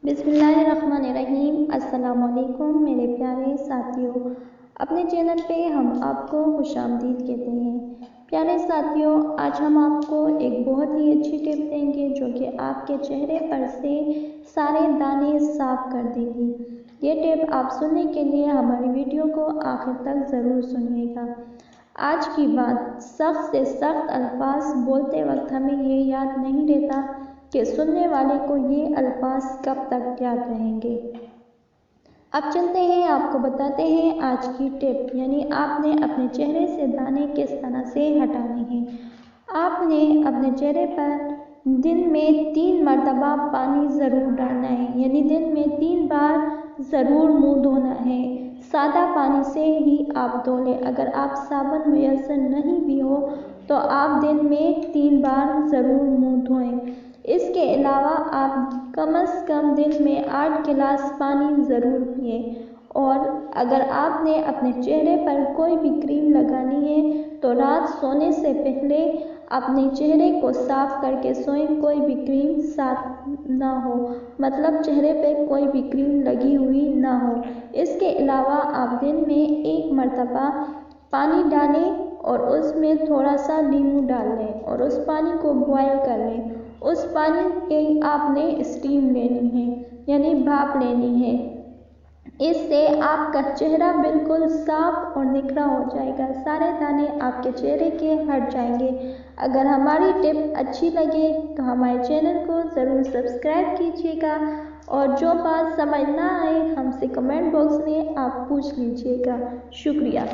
बिस्मिल्लाहिर्रहमानिर्रहीम। अस्सलामुअलैकुम मेरे प्यारे साथियों, अपने चैनल पे हम आपको खुशामदीद कहते हैं। प्यारे साथियों, आज हम आपको एक बहुत ही अच्छी टिप देंगे जो कि आपके चेहरे पर से सारे दाने साफ कर देगी। ये टिप आप सुनने के लिए हमारी वीडियो को आखिर तक ज़रूर सुनिएगा। आज की बात, सख्त से सख्त अल्फाज बोलते वक्त हमें ये याद नहीं रहता कि सुनने वाले को ये अल्फाज कब तक याद रहेंगे। अब चलते हैं, आपको बताते हैं आज की टिप, यानी आपने अपने चेहरे से दाने किस तरह से हटाने हैं। आपने अपने चेहरे पर दिन में 3 मरतबा पानी ज़रूर डालना है, यानी दिन में 3 बार ज़रूर मुंह धोना है। सादा पानी से ही आप धो लें। अगर आप साबुन मुयस्सर नहीं भी हो तो आप दिन में 3 बार ज़रूर मुंह धोएं। इसके अलावा आप कम से कम दिन में 8 गिलास पानी ज़रूर पिएं। और अगर आपने अपने चेहरे पर कोई भी क्रीम लगानी है तो रात सोने से पहले अपने चेहरे को साफ करके सोएं। कोई भी क्रीम साफ ना हो, मतलब चेहरे पे कोई भी क्रीम लगी हुई ना हो। इसके अलावा आप दिन में 1 मरतबा पानी डालें और उसमें थोड़ा सा नींबू डाल लें और उस पानी को बॉयल कर लें। उस पानी की आपने स्टीम लेनी है, यानी भाप लेनी है। इससे आपका चेहरा बिल्कुल साफ और निखरा हो जाएगा। सारे दाने आपके चेहरे के हट जाएंगे। अगर हमारी टिप अच्छी लगे तो हमारे चैनल को ज़रूर सब्सक्राइब कीजिएगा और जो बात समझ ना आए हमसे कमेंट बॉक्स में आप पूछ लीजिएगा। शुक्रिया।